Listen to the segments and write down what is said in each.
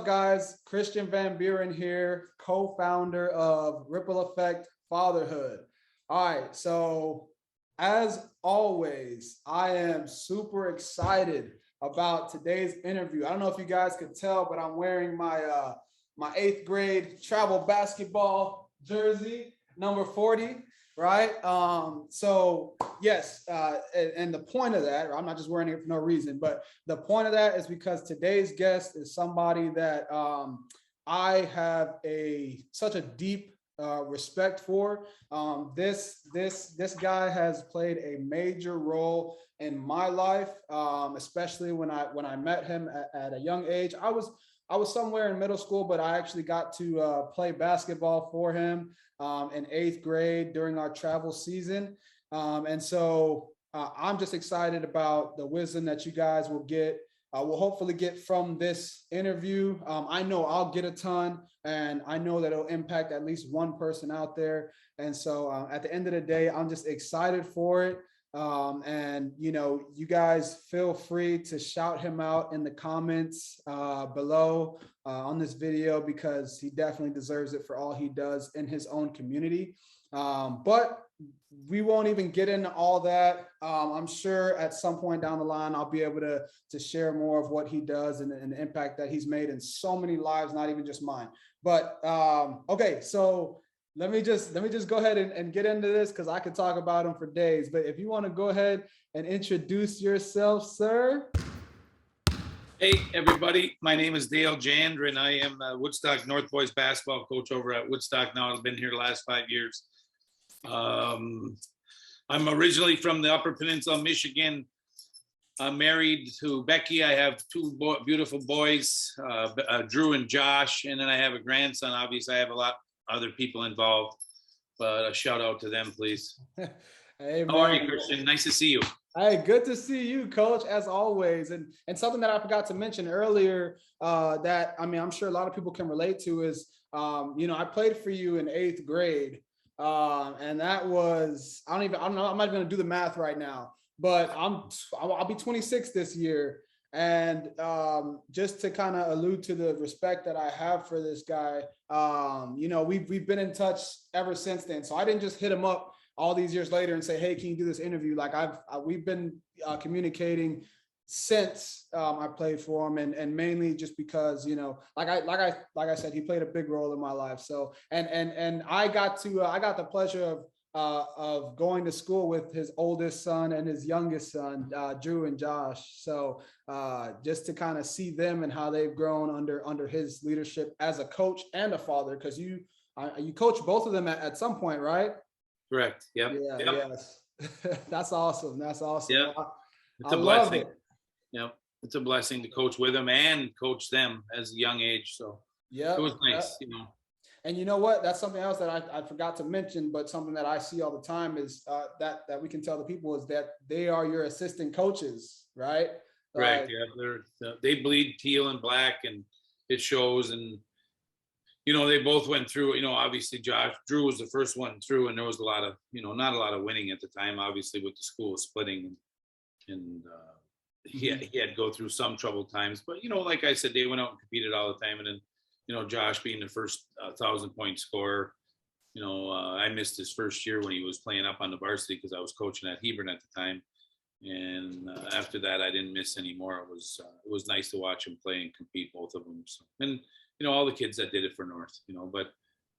up, guys? Christian Van Buren here, co-founder of Ripple Effect Fatherhood. All right, so as always, I am super excited about today's interview. I don't know if you guys could tell, but I'm wearing my 8th grade travel basketball jersey, number 40. Right. So yes, and the point of that, I'm not just wearing it for no reason, but the point of that is because today's guest is somebody that I have such a deep respect for. This guy has played a major role in my life, especially when I met him at a young age. I was somewhere in middle school, but I actually got to play basketball for him in 8th grade during our travel season. And so I'm just excited about the wisdom that you guys will get. We'll hopefully get from this interview. I know I'll get a ton, and I know that it'll impact at least one person out there. And so at the end of the day, I'm just excited for it. And you guys feel free to shout him out in the comments below on this video, because he definitely deserves it for all he does in his own community. But we won't even get into all that. I'm sure at some point down the line, I'll be able to share more of what he does and the impact that he's made in so many lives, not even just mine. But okay, so let me just go ahead and get into this, because I could talk about him for days. But if you want to go ahead and introduce yourself, sir. Hey, everybody. My name is Dale Jandron. I am Woodstock North Boys basketball coach over at Woodstock now. I've been here the last 5 years. I'm originally from the Upper Peninsula, Michigan. I'm married to Becky. I have two beautiful boys, Drew and Josh, and then I have a grandson. Obviously, I have a lot other people involved, but a shout out to them, please. Hey, man. How are you, Christian? Nice to see you. Hey, good to see you, Coach, as always. And something that I forgot to mention earlier that, I mean, I'm sure a lot of people can relate to is, I played for you in 8th grade. And that was, I don't know, I'm not going to do the math right now, but I'll be 26 this year. And just to kind of allude to the respect that I have for this guy, we've been in touch ever since then. So I didn't just hit him up all these years later and say, hey, can you do this interview? Like we've been communicating since I played for him, and mainly just because, like I said, he played a big role in my life. So, and I got the pleasure of going to school with his oldest son and his youngest son, Drew and Josh. So just to kind of see them and how they've grown under his leadership as a coach and a father, because you coach both of them at some point, right? Correct. Yep. Yeah. Yep. Yes. That's awesome. That's awesome. Yeah. It's a blessing. Yeah. It's a blessing to coach with them and coach them as a young age. So yeah, it was nice, And you know what? That's something else that I forgot to mention, but something that I see all the time is that we can tell the people is that they are your assistant coaches, right? Right. Yeah. They bleed teal and black, and it shows. And they both went through. Obviously, Drew was the first one through, and there was a lot of, not a lot of winning at the time. Obviously, with the school splitting, and he had to go through some troubled times. But like I said, they went out and competed all the time, and then Josh being the first 1,000-point scorer. I missed his first year when he was playing up on the varsity because I was coaching at Hebron at the time. And after that, I didn't miss anymore. It was nice to watch him play and compete, both of them. So, and all the kids that did it for North. But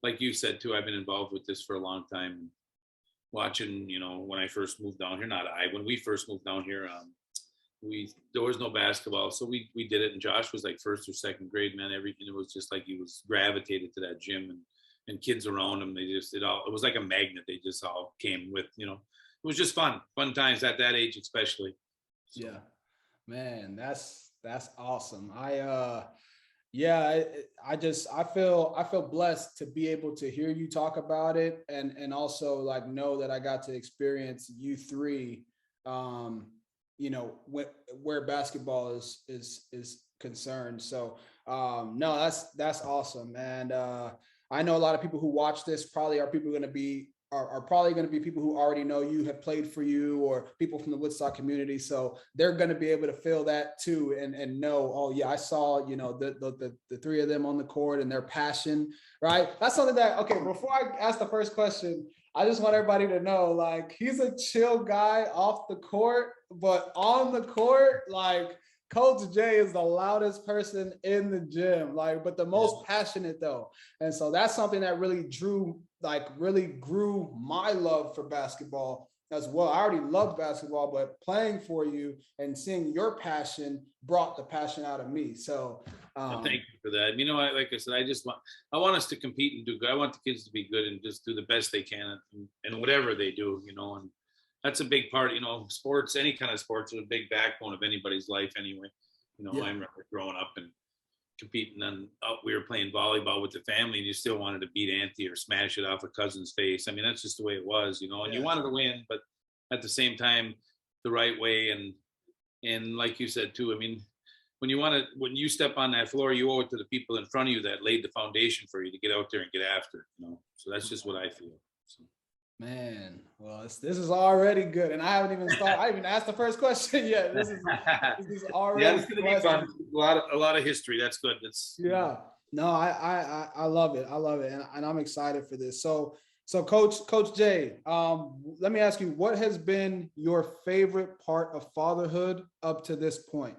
like you said too, I've been involved with this for a long time. Watching, when I first moved down here, when we first moved down here, there was no basketball, so we did it. And Josh was like 1st or 2nd grade, man. Everything, it was just like he was gravitated to that gym, and kids around him. It was like a magnet. They just all came with, it was just fun times at that age, especially. So. Yeah, man, that's awesome. I feel blessed to be able to hear you talk about it, and also like know that I got to experience you three, where basketball is concerned. So no, that's awesome. And I know a lot of people who watch this probably are people going to be are probably going to be people who already know you, have played for you, or people from the Woodstock community. So they're going to be able to feel that too, and know, oh yeah, I saw, you know, the three of them on the court and their passion, right? That's something that, okay, before I ask the first question, I just want everybody to know, like, he's a chill guy off the court, but on the court, like, Coach Jay is the loudest person in the gym, like, but the most passionate though. And so that's something that really grew my love for basketball as well. I already loved basketball, but playing for you and seeing your passion brought the passion out of me. So thank you for that. You know, like I said, I want us to compete and do good. I want the kids to be good and just do the best they can and whatever they do, you know, and that's a big part, you know, sports, any kind of sports is a big backbone of anybody's life anyway. You know, I remember growing up and competing, and we were playing volleyball with the family and you still wanted to beat Auntie or smash it off a cousin's face. I mean, that's just the way it was, you know, and you wanted to win, but at the same time, the right way. And like you said too, I mean, when you step on that floor, you owe it to the people in front of you that laid the foundation for you to get out there and get after, you know? So that's just what I feel. So. Man, well, this is already good, and I haven't even started. I haven't asked the first question yet. This is already it's gonna be fun. A lot of history. That's good. No, I love it. I love it, and I'm excited for this. So Coach Jay, let me ask you, what has been your favorite part of fatherhood up to this point?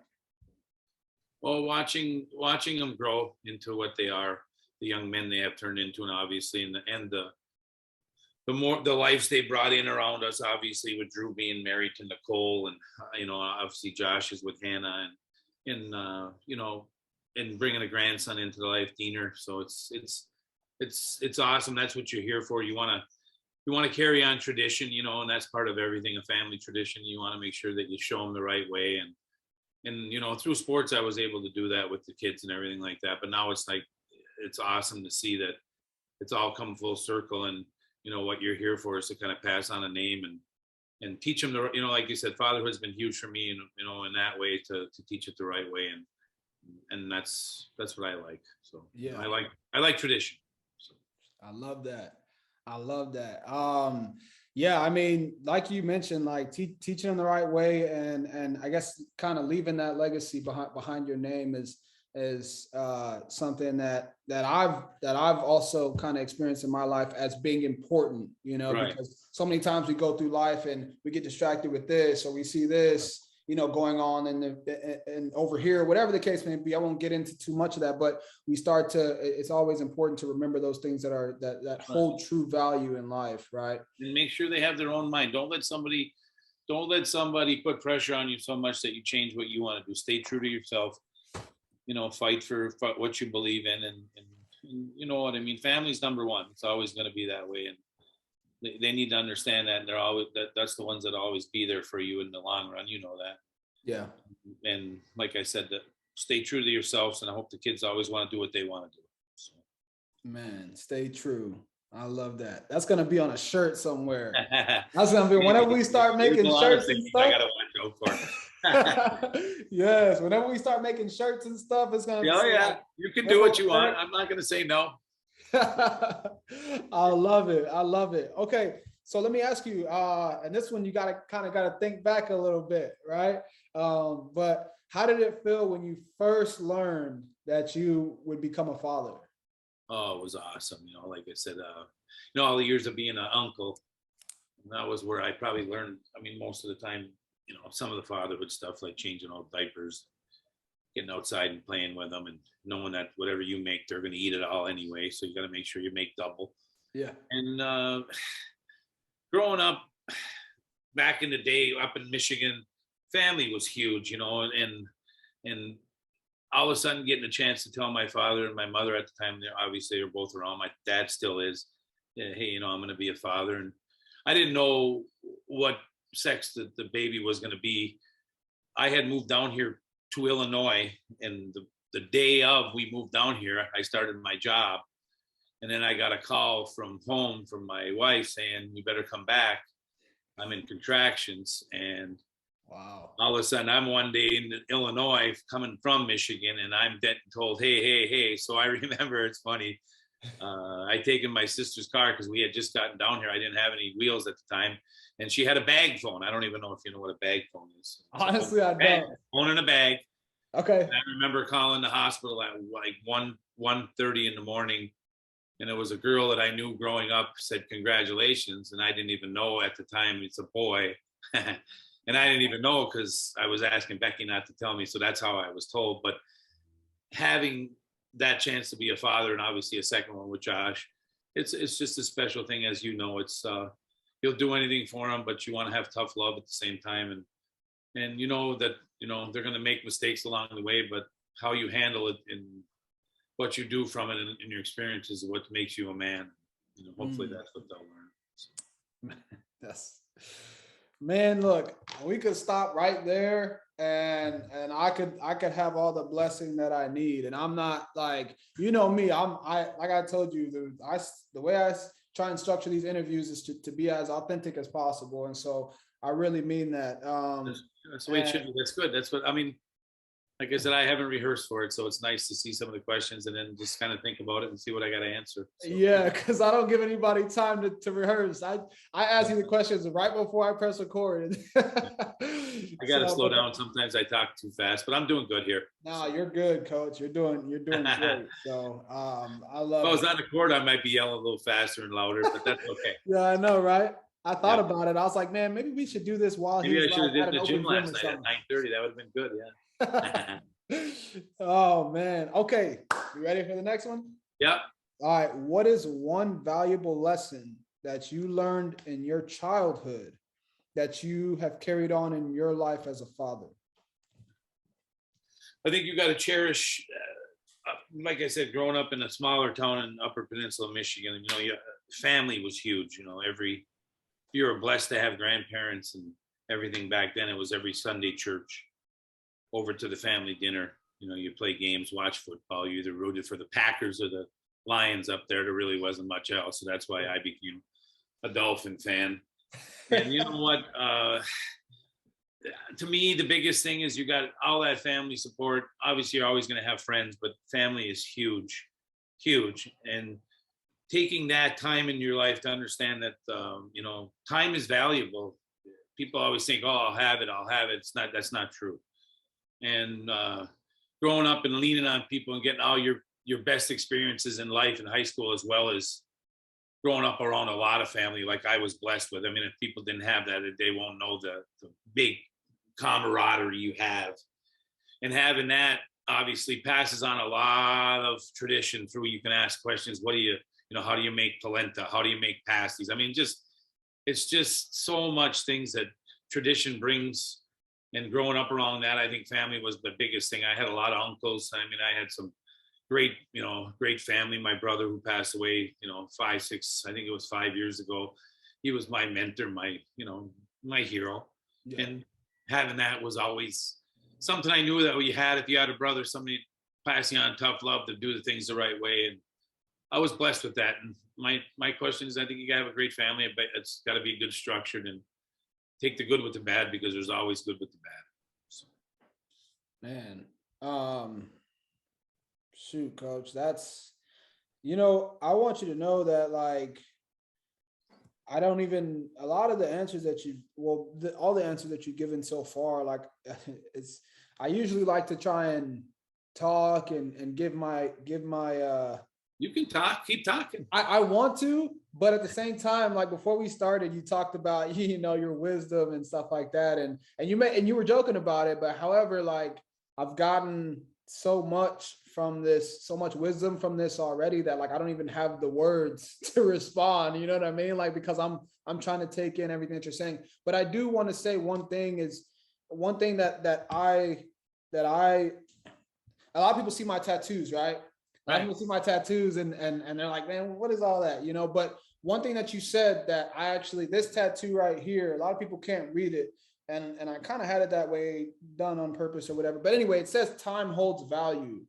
Well, watching them grow into what they are, the young men they have turned into, and obviously, and the lives they brought in around us, obviously with Drew being married to Nicole, and you know, obviously Josh is with Hannah, and you know, and bringing a grandson into the life, Diener. So it's awesome. That's what you're here for. You want to carry on tradition, you know, and that's part of everything, a family tradition. You want to make sure that you show them the right way, and you know, through sports, I was able to do that with the kids and everything like that. But now it's like, it's awesome to see that it's all come full circle, and you know, what you're here for is to kind of pass on a name and teach them you know, like you said, fatherhood's been huge for me, and you know, in that way to teach it the right way, and that's what I like. So yeah, I like tradition. So. I love that. I love that. Yeah, I mean, like you mentioned, like teaching them the right way, and I guess kind of leaving that legacy behind your name is something that I've also kind of experienced in my life as being important, you know, because so many times we go through life and we get distracted with this, or we see this, you know, going on and over here, whatever the case may be. I won't get into too much of that, but it's always important to remember those things that hold true value in life, right? And make sure they have their own mind. Don't let somebody put pressure on you so much that you change what you want to do. Stay true to yourself. You know, fight for what you believe in, and you know what I mean. Family's number one. It's always going to be that way, and they need to understand that. And they're always that's the ones that always be there for you in the long run. You know that. Yeah. And like I said, that stay true to yourselves, and I hope the kids always want to do what they want to do. So. Man, stay true. I love that. That's gonna be on a shirt somewhere. That's gonna be whenever we start making shirts and stuff. I gotta watch out for. Yes, whenever we start making shirts and stuff, it's gonna. Oh yeah, you can do what you want. I'm not gonna say no. I love it. I love it. Okay, so let me ask you, and this one you gotta think back a little bit, right? But how did it feel when you first learned that you would become a father? Oh, it was awesome. You know, like I said, you know, all the years of being an uncle, that was where I probably learned. I mean, most of the time, you know, some of the fatherhood stuff, like changing old diapers, getting outside and playing with them, and knowing that whatever you make, they're going to eat it all anyway. So you got to make sure you make double. Yeah. And growing up back in the day up in Michigan, family was huge, you know, and all of a sudden getting a chance to tell my father and my mother at the time, obviously they're both around. My dad still is. Hey, you know, I'm going to be a father. And I didn't know what sex the baby was going to be. I had moved down here to Illinois, and the day of we moved down here, I started my job. And then I got a call from home from my wife saying, you better come back. I'm in contractions. And wow. All of a sudden, I'm one day in Illinois coming from Michigan, and I'm told, hey. So I remember, it's funny, I'd taken my sister's car because we had just gotten down here. I didn't have any wheels at the time, and she had a bag phone. I don't even know if you know what a bag phone is. Honestly, I don't. Phone in a bag. Okay. And I remember calling the hospital at like 1:30 in the morning, and it was a girl that I knew growing up, said congratulations, and I didn't even know at the time it's a boy. And I didn't even know because I was asking Becky not to tell me, so that's how I was told. But having that chance to be a father, and obviously a second one with Josh, it's just a special thing. As you know, it's you'll do anything for them, but you want to have tough love at the same time. And you know that, you know, they're going to make mistakes along the way, but how you handle it and what you do from it and your experiences is what makes you a man. You know, hopefully that's what they'll learn. So. Yes. Man, look, we could stop right there, and I could have all the blessing that I need. And I'm not like, you know me, I like I told you, the way I try and structure these interviews is to be as authentic as possible. And so I really mean that. That's the way it should be. That's good. That's what I mean. Like I said, I haven't rehearsed for it, so it's nice to see some of the questions and then just kind of think about it and see what I got to answer. So. Yeah, because I don't give anybody time to rehearse. I ask you the questions right before I press record. I got to slow down. Sometimes I talk too fast, but I'm doing good here. No, you're good, Coach. You're doing great. So I love. If I was on the court, I might be yelling a little faster and louder, but that's okay. Yeah, I know, right? I thought about it. I was like, man, maybe we should do this while maybe he's I should have like, did the gym last night at 9:30. That would have been good. Yeah. Oh man. Okay. You ready for the next one? Yeah. All right. What is one valuable lesson that you learned in your childhood that you have carried on in your life as a father? I think you got to cherish, like I said, growing up in a smaller town in Upper Peninsula, Michigan, you know, your family was huge. You know, you were blessed to have grandparents and everything back then. It was every Sunday church, over to the family dinner. You know, you play games, watch football. You either rooted for the Packers or the Lions up there. There really wasn't much else. So that's why I became a Dolphin fan. And you know what? To me, the biggest thing is you got all that family support. Obviously, you're always going to have friends, but family is huge, huge. And taking that time in your life to understand that, you know, time is valuable. People always think, oh, I'll have it. That's not true. And growing up and leaning on people and getting all your best experiences in life in high school, as well as growing up around a lot of family like I was blessed with. I mean, if people didn't have that, they won't know the big camaraderie you have. And having that obviously passes on a lot of tradition through. You can ask questions. What do you know, how do you make polenta? How do you make pasties? I mean, it's just so much things that tradition brings. And growing up around that, I think family was the biggest thing. I had a lot of uncles. I mean, I had some great family. My brother, who passed away, 5 years ago, he was my mentor, my hero. Yeah. And having that was always something I knew that you had. If you had a brother, somebody passing on tough love to do the things the right way. And I was blessed with that. And my question is, I think you gotta have a great family, but it's got to be good structured and take the good with the bad, because there's always good with the bad. So. Man, shoot, Coach, that's, I want you to know that, like, I don't even, a lot of the answers that all the answers that you've given so far, like, I usually like to try and talk and give my you can talk, keep talking. I want to, but at the same time, like before we started, you talked about, your wisdom and stuff like that. And you were joking about it, but however, like I've gotten so much from this, so much wisdom from this already that like, I don't even have the words to respond. You know what I mean? Like, because I'm trying to take in everything that you're saying, but I do want to say one thing that a lot of people see my tattoos, right? Right. People see my tattoos and they're like, man, what is all that? But one thing that you said that this tattoo right here, a lot of people can't read it. And I kind of had it that way done on purpose or whatever. But anyway, it says time holds value.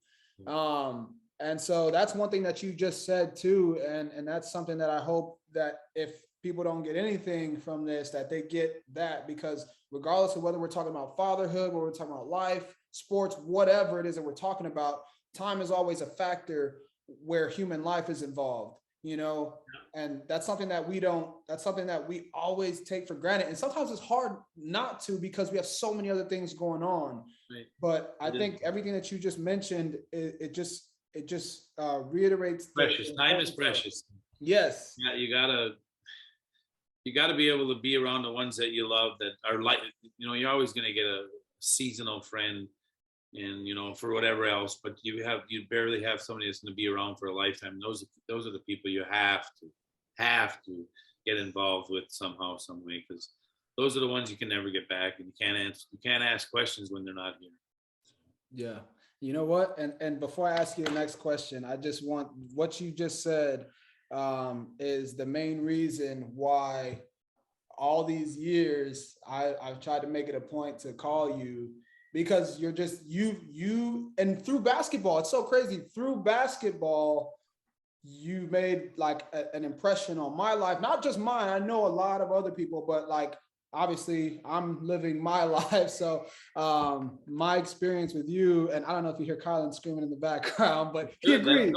And so that's one thing that you just said too. And that's something that I hope that if people don't get anything from this, that they get that, because regardless of whether we're talking about fatherhood, whether we're talking about life, sports, whatever it is that we're talking about, time is always a factor where human life is involved, you know, and that's something that that's something that we always take for granted. And sometimes it's hard not to, because we have so many other things going on. Right. But I think everything that you just mentioned, it just reiterates Precious. Time is precious. Yes. Yeah, you got to be able to be around the ones that you love, that are like, you know, you're always going to get a seasonal friend, and, you know, for whatever else, but you barely have somebody that's going to be around for a lifetime. Those are the people you have to get involved with somehow, some way, because those are the ones you can never get back, and you can't ask questions when they're not here. Yeah. You know what? And before I ask you the next question, I just want, what you just said is the main reason why all these years I've tried to make it a point to call you, because you're just you and through basketball, it's so crazy. Through basketball, you made like an impression on my life, not just mine. I know a lot of other people, but like, obviously I'm living my life. So my experience with you, and I don't know if you hear Kylan screaming in the background, but he agrees.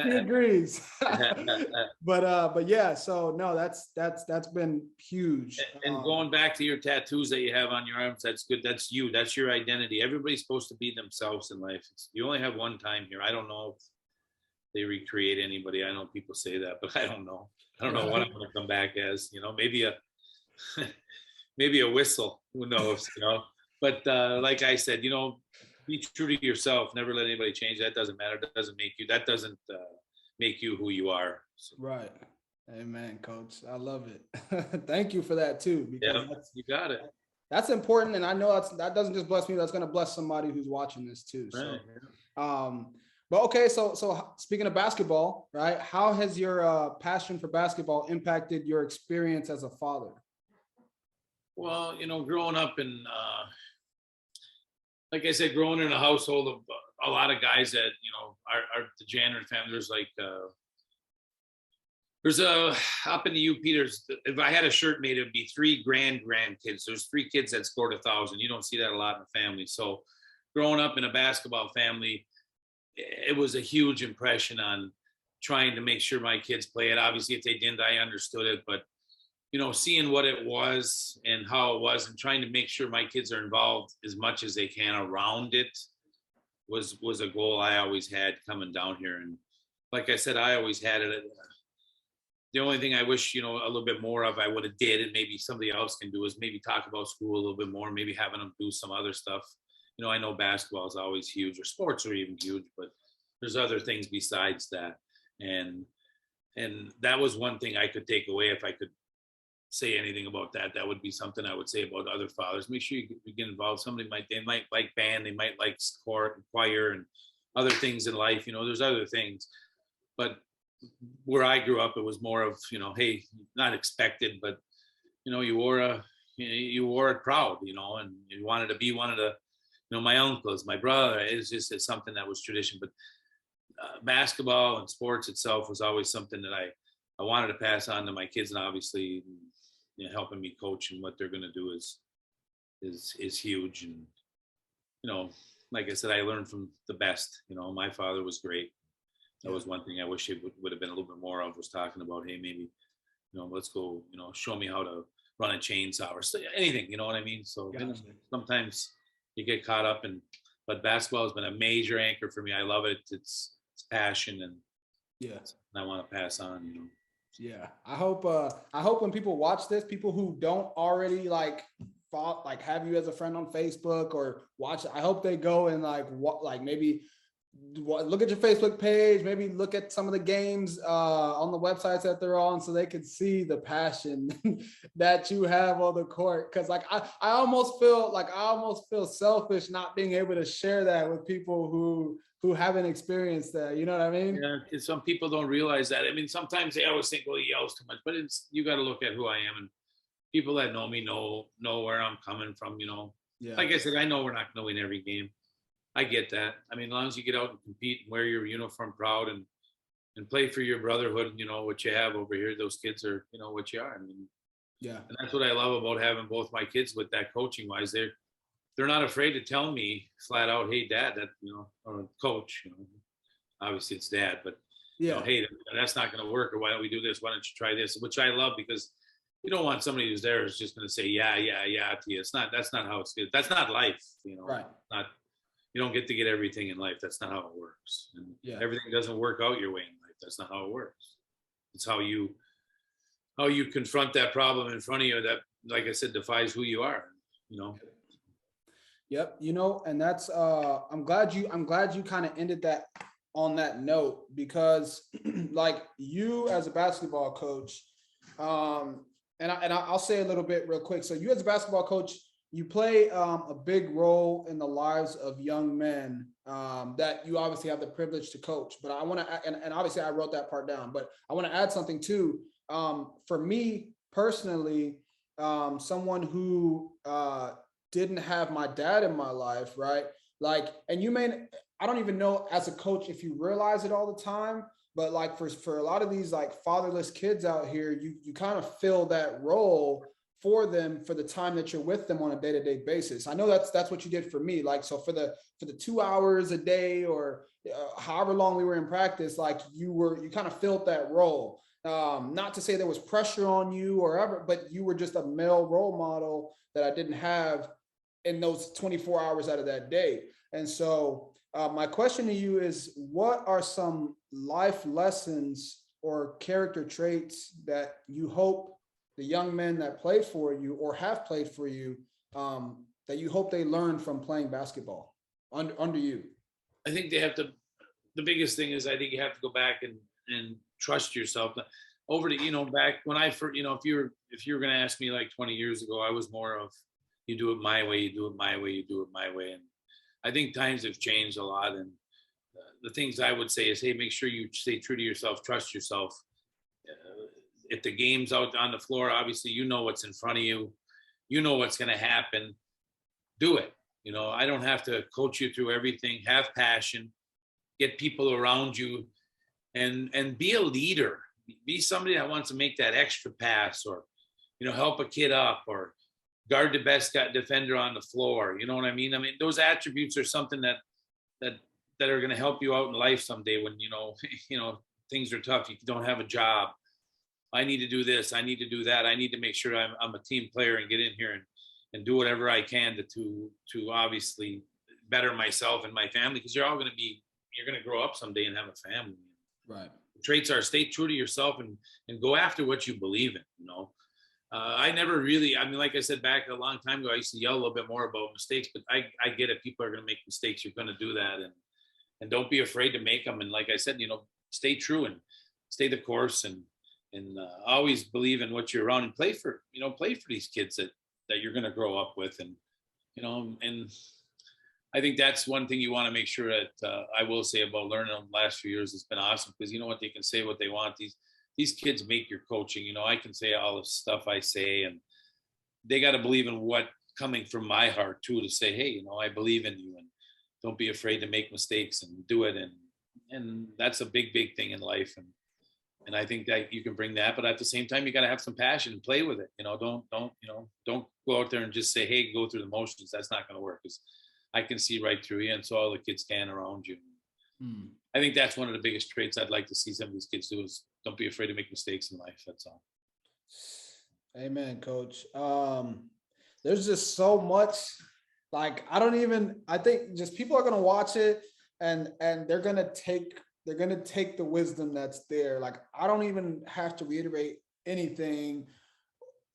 He agrees. But yeah, so no, that's been huge. And going back to your tattoos that you have on your arms, that's good. That's you. That's your identity. Everybody's supposed to be themselves in life. You only have one time here. I don't know if they recreate anybody. I know people say that, but I don't know. I don't know what I'm going to come back as. You know, maybe a whistle. Who knows? You know. But like I said, you know, be true to yourself. Never let anybody change. That doesn't matter. That doesn't make you. That doesn't make you who you are. So. Right. Amen, Coach. I love it. Thank you for that too. Because you got it. That's important, and I know that doesn't just bless me. That's going to bless somebody who's watching this too. Right. So, but okay. So speaking of basketball, right? How has your passion for basketball impacted your experience as a father? Well, you know, growing up in, like I said, growing in a household of a lot of guys that, you know, are the Jandron family. There's up in the UP, if I had a shirt made, it would be 3 grandkids. There's 3 kids that scored 1,000. You don't see that a lot in the family. So growing up in a basketball family, it was a huge impression on trying to make sure my kids play it. Obviously, if they didn't, I understood it, but you know, seeing what it was and how it was, and trying to make sure my kids are involved as much as they can around it was a goal I always had coming down here. And like I said, I always had it. The only thing I wish, you know, a little bit more of I would have did, and maybe somebody else can do, is maybe talk about school a little bit more, maybe having them do some other stuff. You know, I know basketball is always huge, or sports are even huge, but there's other things besides that. And that was one thing I could take away. If I could say anything about that, that would be something I would say about other fathers. Make sure you get involved. They might like band, they might like sport and choir and other things in life. You know, there's other things. But where I grew up, it was more of, you know, hey, not expected, but you know, you wore it proud, you know, and you wanted to be one of the, you know, my uncles, my brother. It's something that was tradition. But basketball and sports itself was always something that I wanted to pass on to my kids, and obviously, you know, helping me coach and what they're going to do is huge. And you know, like I said, I learned from the best. You know, my father was great. That was one thing I wish it would have been a little bit more of, was talking about, hey, maybe, you know, let's go, you know, show me how to run a chainsaw or anything, you know what I mean? So sometimes you get caught up in, but basketball has been a major anchor for me. I love it. It's passion, and I want to pass on, you know. Yeah. I hope when people watch this, people who don't already have you as a friend on Facebook or watch it, I hope they go and maybe look at your Facebook page, maybe look at some of the games on the websites that they're on, so they can see the passion that you have on the court. Cause like, I almost feel selfish not being able to share that with people who haven't experienced that. You know what I mean? Yeah. Some people don't realize that. I mean, sometimes they always think, well, he yells too much, but you got to look at who I am, and people that know me know where I'm coming from, you know. Yeah. Like I said, I know we're not going to win every game. I get that. I mean, as long as you get out and compete and wear your uniform proud and play for your brotherhood, you know, what you have over here, those kids are, you know, what you are. I mean, yeah. And that's what I love about having both my kids with that coaching wise. They're not afraid to tell me flat out, hey, Dad, that, you know, or coach, you know, obviously it's Dad, but Yeah. Hey, that's not going to work, or why don't we do this? Why don't you try this? Which I love, because you don't want somebody who's there is just going to say, yeah, yeah, yeah to you. That's not how it's good. That's not life. Right. Not, you don't get to get everything in life. That's not how it works. And Yeah. everything doesn't work out your way in life. That's not how it works. It's how you confront that problem in front of you that, like I said, defies who you are, Yep. And that's I'm glad you kind of ended that on that note, because like you as a basketball coach, I'll say a little bit real quick. So you as a basketball coach, you play a big role in the lives of young men that you obviously have the privilege to coach. But I want to, and obviously I wrote that part down, but I want to add something too. For me personally, someone who didn't have my dad in my life, right? Like, and I don't even know as a coach if you realize it all the time, but like for a lot of these like fatherless kids out here, you kind of fill that role for them for the time that you're with them on a day-to-day basis. I know that's what you did for me. Like, so for the 2 hours a day or however long we were in practice, like you kind of filled that role. Not to say there was pressure on you or ever, but you were just a male role model that I didn't have in those 24 hours out of that day. And so my question to you is, what are some life lessons or character traits that you hope the young men that play for you or have played for you, that you hope they learn from playing basketball under you? I think the biggest thing is, I think you have to go back and trust yourself. Over to, back when I first, if you were going to ask me like 20 years ago, I was more of, you do it my way, you do it my way, you do it my way. And I think times have changed a lot. And the things I would say is, hey, make sure you stay true to yourself, trust yourself. If the game's out on the floor, obviously, what's in front of you, what's going to happen, do it. I don't have to coach you through everything. Have passion, get people around you, and be a leader. Be somebody that wants to make that extra pass, or, help a kid up, or guard the best defender on the floor. You know what I mean? I mean, those attributes are something that are going to help you out in life someday when, things are tough. You don't have a job. I need to do this. I need to do that. I need to make sure I'm a team player and get in here and do whatever I can to obviously better myself and my family, because you're going to grow up someday and have a family. Right. The traits are, stay true to yourself and go after what you believe in. I never really, like I said, back a long time ago, I used to yell a little bit more about mistakes, but I get it. People are going to make mistakes. You're going to do that. And don't be afraid to make them. And like I said, stay true and stay the course, and always believe in what you're around, and play for these kids that you're going to grow up with. And, and I think that's one thing you want to make sure that I will say about learning the last few years. It's been awesome, because they can say what they want. These kids make your coaching. I can say all the stuff I say, and they got to believe in what coming from my heart too, to say, hey, I believe in you, and don't be afraid to make mistakes and do it. And that's a big, big thing in life. And I think that you can bring that, but at the same time, you got to have some passion and play with it. Don't go out there and just say, hey, go through the motions. That's not going to work, because I can see right through you, and so all the kids can around you. I think that's one of the biggest traits I'd like to see some of these kids do, is don't be afraid to make mistakes in life. That's all. Amen, Coach. There's just so much, like, I think just people are going to watch it and they're going to take the wisdom that's there. Like, I don't even have to reiterate anything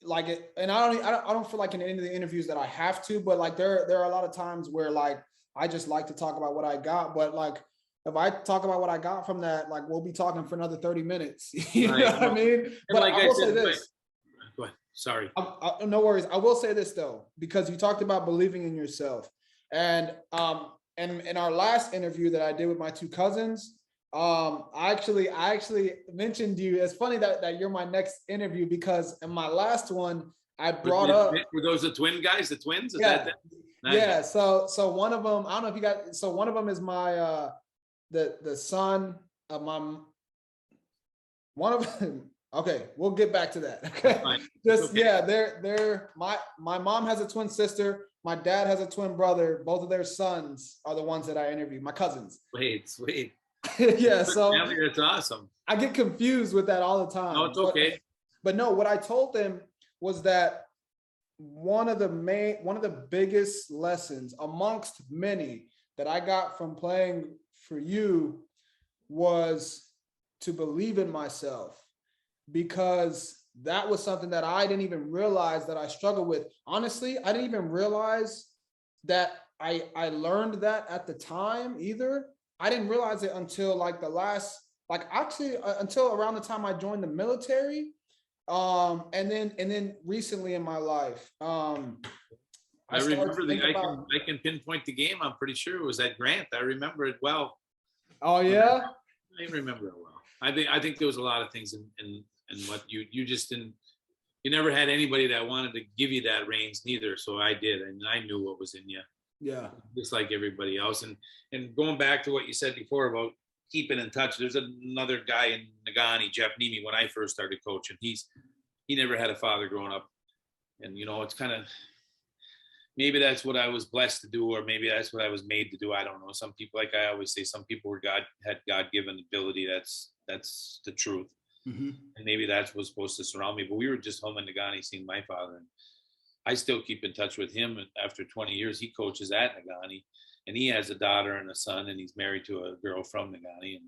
like it. And I don't feel like in any of the interviews that I have to, but like there are a lot of times where like, I just like to talk about what I got, but like, if I talk about what I got from that, like, we'll be talking for another 30 minutes. You know what I mean? But like I will say this. Go ahead. Sorry. No worries. I will say this though, because you talked about believing in yourself. And in our last interview that I did with my two cousins, I actually mentioned you. It's funny that you're my next interview, because in my last one, I brought up. Were those the twin guys, the twins? Yeah. Nice. Yeah. So one of them, I don't know if you got, so one of them is my, the son of my, one of them. Okay, we'll get back to that. Okay, okay. Yeah, they're my mom has a twin sister. My dad has a twin brother. Both of their sons are the ones that I interviewed. My cousins. Sweet. Yeah, so Family, that's awesome. I get confused with that all the No, time. it's okay. But no, what I told them was that one of the biggest lessons amongst many that I got from playing for you was to believe in myself, because that was something that I didn't even realize that I struggled with. Honestly, I didn't even realize that I learned that at the time either. I didn't realize it until like the last, like actually until around the time I joined the military. And then recently in my life, I I started to remember think I about, can pinpoint the game. I'm pretty sure it was at Grant. I remember it well. oh yeah, I remember it well. I think there was a lot of things in what you just didn't. You never had anybody that wanted to give you that reins neither. So I did, and I knew what was in you, yeah, just like everybody else. And going back to what you said before about keeping in touch, there's another guy in Nagani, Jeff Nemi, when I first started coaching. He never had a father growing up, and it's kind of, maybe that's what I was blessed to do, or maybe that's what I was made to do. I don't know. Some people, like I always say, some people had God-given ability. That's the truth. mm-hmm. And maybe that's what's supposed to surround me. But we were just home in Nagani seeing my father, and I still keep in touch with him. After 20 years, he coaches at Nagani, and he has a daughter and a son, and he's married to a girl from Nagani.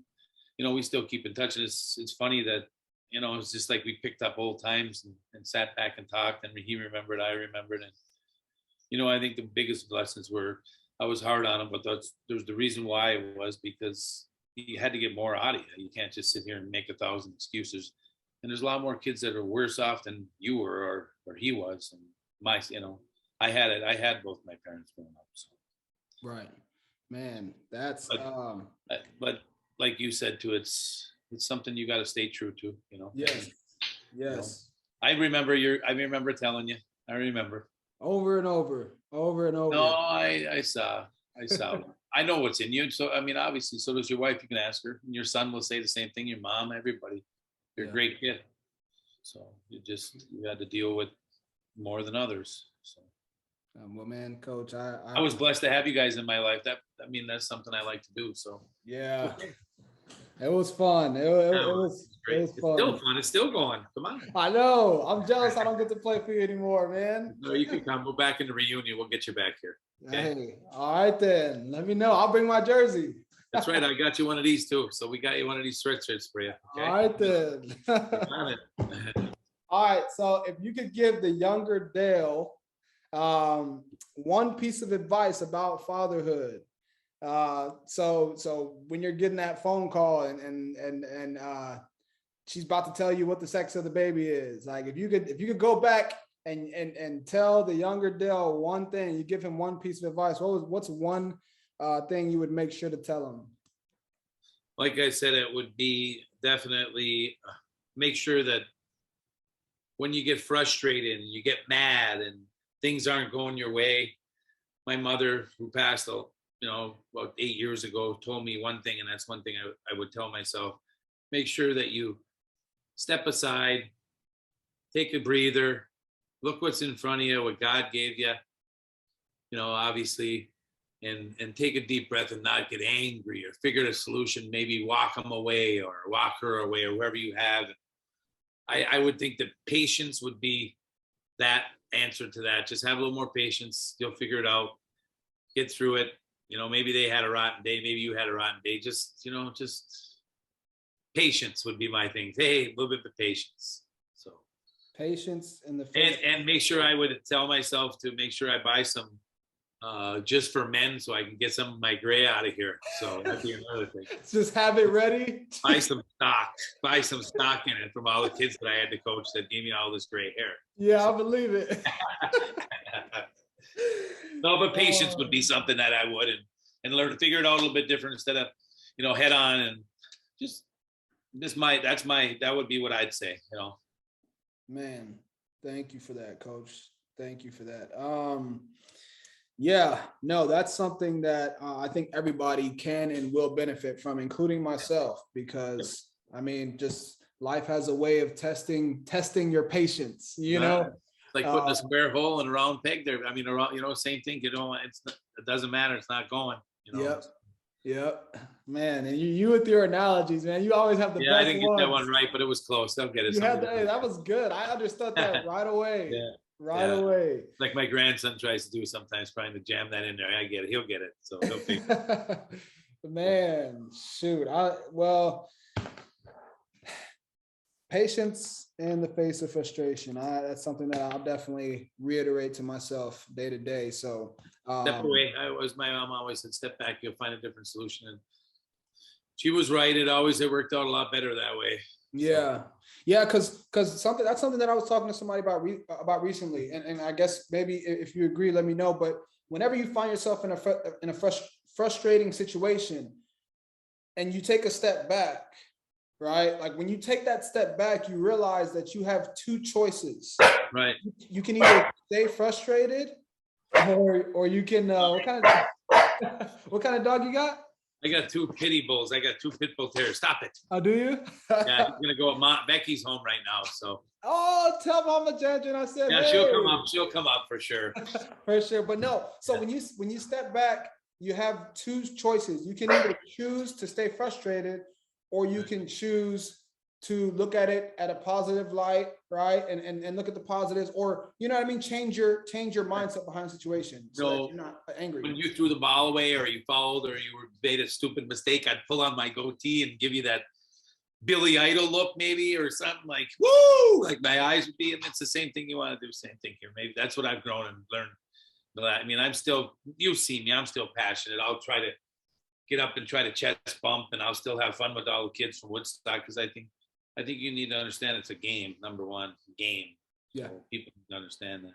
And we still keep in touch. And it's funny that it's just like we picked up old times and sat back and talked, and he remembered, I remembered, and I think the biggest lessons were I was hard on him, but there's the reason why it was because he had to get more out of you. You can't just sit here and make 1,000 excuses. And there's a lot more kids that are worse off than you were or he was. And I had it. I had both my parents growing up. So. Right, man. That's but like you said too, it's something you got to stay true to. Yes, yes. I remember telling you. I remember. Over and over. No, I saw. I know what's in you. So, I mean, obviously, so does your wife. You can ask her. And your son will say the same thing. Your mom, everybody. You're a great kid. So you had to deal with more than others. So. Well, man, Coach, I was blessed to have you guys in my life. That's something I like to do. So. Yeah. It was fun. It was fun. It's still fun. It's still going. Come on. I know. I'm jealous I don't get to play for you anymore, man. No, you can come. We'll back in the reunion. We'll get you back here. Okay? Hey, all right then. Let me know. I'll bring my jersey. That's right. I got you one of these too. So we got you one of these sweatshirts for you. Okay? All right then. All right. So if you could give the younger Dale one piece of advice about fatherhood. So when you're getting that phone call and she's about to tell you what the sex of the baby is, like if you could go back and tell the younger Dale one thing, you give him one piece of advice, what's one thing you would make sure to tell him? Like I said, it would be definitely make sure that when you get frustrated and you get mad and things aren't going your way. My mother, who passed about 8 years ago, told me one thing, and that's one thing I would tell myself: make sure that you step aside, take a breather, look what's in front of you, what God gave you, obviously, and take a deep breath and not get angry or figure a solution, maybe walk him away or walk her away or whoever you have. I would think that patience would be that answer to that. Just have a little more patience. You'll figure it out, get through it. Maybe they had a rotten day, maybe you had a rotten day. Just patience would be my thing. Hey, a little bit of patience. So patience in the and make sure I would tell myself to make sure I buy some just for men so I can get some of my gray out of here. So that'd be another thing. Just have it ready. Buy some stock in it from all the kids that I had to coach that gave me all this gray hair. Yeah, I believe it. No, but patience would be something that I would and learn to figure it out a little bit different instead of head on and just that would be what I'd say. Man, thank you for that, Coach. Thank you for that. Yeah, no, that's something that I think everybody can and will benefit from, including myself, because I mean, just life has a way of testing your patience, It's like putting a square hole in a round peg there. I mean, same thing, it doesn't matter. It's not going, Yep. Yep, man. And you with your analogies, man. You always have the Yeah, I best didn't get that ones. one right, but it was close. They'll get it. You had Somebody the, hey, that was good. I understood that right away. Yeah, Right yeah. away. Like my grandson tries to do sometimes, trying to jam that in there. I get it. He'll get it. So he'll figure it. Man, shoot. Well, patience in the face of frustration. That's something that I'll definitely reiterate to myself day to day. So Step away. My mom always said, step back, you'll find a different solution. And she was right. It worked out a lot better that way. Yeah. So. Yeah. Cause that's something that I was talking to somebody about recently. And I guess maybe if you agree, let me know. But whenever you find yourself in a frustrating situation and you take a step back, right? Like when you take that step back, you realize that you have two choices. Right. You can either stay frustrated or you can, what kind of dog you got? I got two pity bulls. I got two pit bull terriers. Stop it. Oh, do you? Yeah, he's gonna go. Becky's home right now, so. Oh, tell Mama Jandron I said. Yeah, hey. She'll come up. She'll come up for sure. For sure, but no. So yeah. when you step back, you have two choices. You can either choose to stay frustrated, or you can choose to look at it at a positive light, right? And look at the positives, or you know what I mean, change your mindset behind the situation so that you're not angry. When you threw the ball away or you fouled or you made a stupid mistake, I'd pull on my goatee and give you that Billy Idol look maybe, or something like, woo, like my eyes would be, and it's the same thing you want to do, same thing here. Maybe that's what I've grown and learned. But I mean, you see me, I'm still passionate. I'll try to get up and try to chest bump, and I'll still have fun with all the kids from Woodstock, because I think you need to understand it's a game. Number one, game. Yeah. So people need to understand that.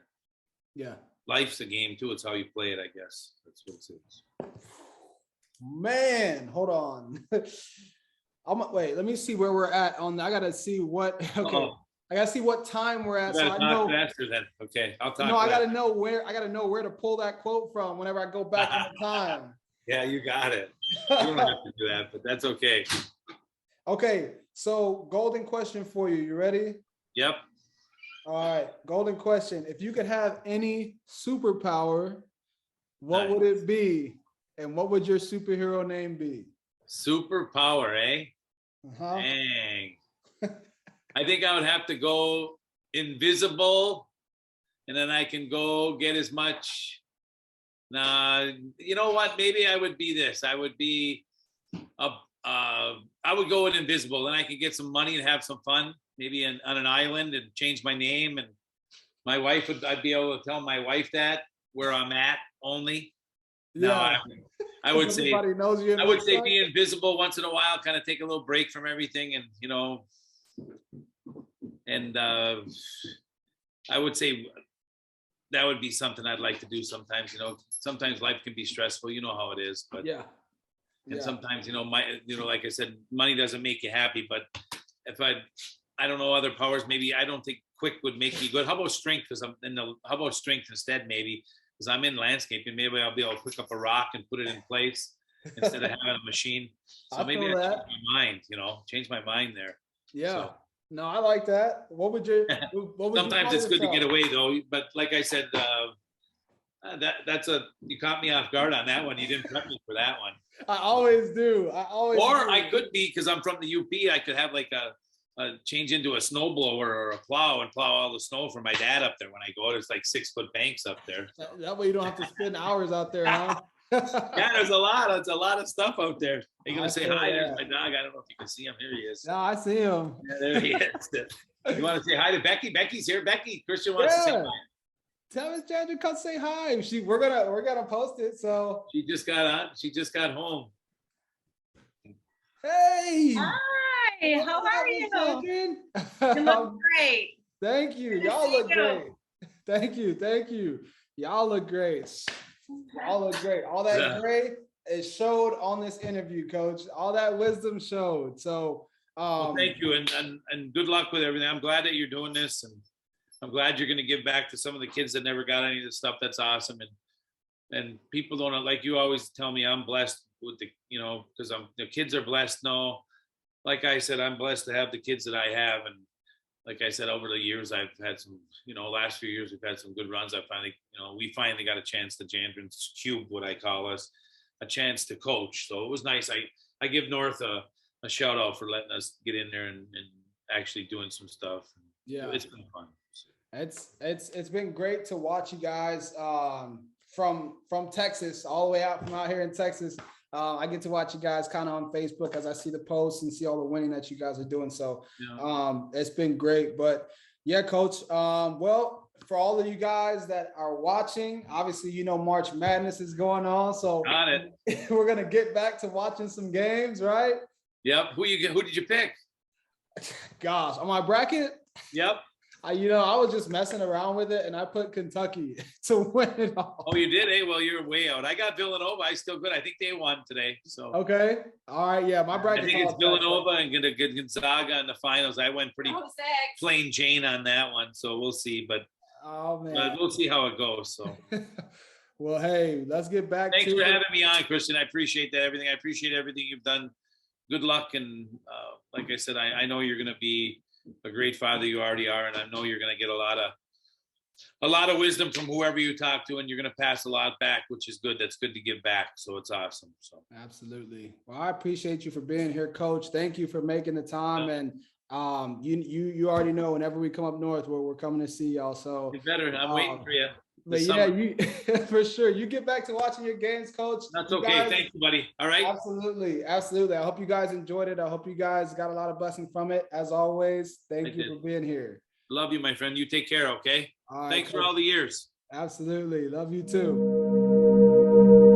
Yeah. Life's a game too. It's how you play it, I guess. That's what it is. Man, hold on. Wait, let me see where we're at on. I gotta see what. Okay. Uh-oh. I gotta see what time we're at. So I know faster then. Okay, I'll talk. No, I gotta know where to pull that quote from whenever I go back in the time. Yeah, you got it. You don't have to do that, but that's okay. Okay, so golden question for you. You ready? Yep. All right, golden question. If you could have any superpower, what would it be? And what would your superhero name be? Superpower, eh? Uh-huh. Dang. I think I would have to go invisible, and then I can go get as much. You know what? Maybe I would be this. I would be I would go with invisible, and I could get some money and have some fun, maybe on an island, and change my name. And my wife I'd be able to tell my wife that where I'm at only. Yeah. No, I would say knows you. I would say be invisible once in a while, kind of take a little break from everything, and and I would say that would be something I'd like to do sometimes. Sometimes life can be stressful. You know how it is, but yeah. And sometimes, like I said, money doesn't make you happy. But if I don't know, other powers, maybe I don't think quick would make me good. How about strength? How about strength instead? Maybe because I'm in landscaping, maybe I'll be able to pick up a rock and put it in place instead of having a machine. So maybe I change my mind. Change my mind there. Yeah. So. No, I like that. What would sometimes it's good to get away though. But like I said, you caught me off guard on that one. You didn't prep me for that one. I always do. I could be, because I'm from the UP. I could have like a change into a snowblower or a plow and plow all the snow for my dad up there when I go. There's like 6-foot banks up there. So. That way you don't have to spend hours out there, huh? Yeah, there's a lot of stuff out there. Are you gonna say hi? There's my dog. I don't know if you can see him. Here he is. No, I see him. Yeah, there he is. You want to say hi to Becky? Becky's here. Becky, Christian wants to say hi. Tell Miss Jandron, come say hi. We're gonna post it. So she just got on. She just got home. Hey. Hi. How are you? You look great. Thank you. Y'all look great. Thank you. Y'all look great. All that gray is showed on this interview, Coach. All that wisdom showed. So well, thank you, and good luck with everything. I'm glad that you're doing this, and I'm glad you're going to give back to some of the kids that never got any of this stuff. That's awesome. And people don't know, like you always tell me, I'm blessed with because the kids are blessed. No, like I said, I'm blessed to have the kids that I have. And like I said, over the years, I've had some, last few years, we've had some good runs. We finally got a chance to Jandron's Cube, what I call us. a chance to coach. So it was nice. I give North a shout out for letting us get in there and actually doing some stuff. Yeah, it's been fun. It's been great to watch you guys from Texas all the way out from out here in Texas. I get to watch you guys kind of on Facebook as I see the posts and see all the winning that you guys are doing. So it's been great. But yeah, Coach. Well, for all of you guys that are watching, obviously, you know, March Madness is going on. So Got it. we're going to get back to watching some games, right? Yep. Who did you pick? Gosh, on my bracket? Yep. I was just messing around with it and I put Kentucky to win it all. Oh, you did? Hey, well, you're way out. I got Villanova. I still good. I think they won today. So okay. All right. Yeah, my bracket. I think it's Villanova and gonna get Gonzaga in the finals. I went pretty plain Jane on that one. So we'll see. But we'll see how it goes. So well, hey, let's get back Thanks to for having me on, Christian. I appreciate that. I appreciate everything you've done. Good luck. And like I said, I know you're gonna be a great father. You already are, and I know you're going to get a lot of wisdom from whoever you talk to, and you're going to pass a lot back, which is good. That's good to give back. So it's awesome. So absolutely. Well, I appreciate you for being here, Coach. Thank you for making the time. And you already know whenever we come up north, we're coming to see y'all. So you better. I'm waiting for you. But yeah, you for sure. You get back to watching your games, Coach. That's okay. Thank you, buddy. All right. Absolutely. Absolutely. I hope you guys enjoyed it. I hope you guys got a lot of blessing from it. As always, thank you for being here. Love you, my friend. You take care, okay? All right, thanks for all the years. Absolutely. Love you too.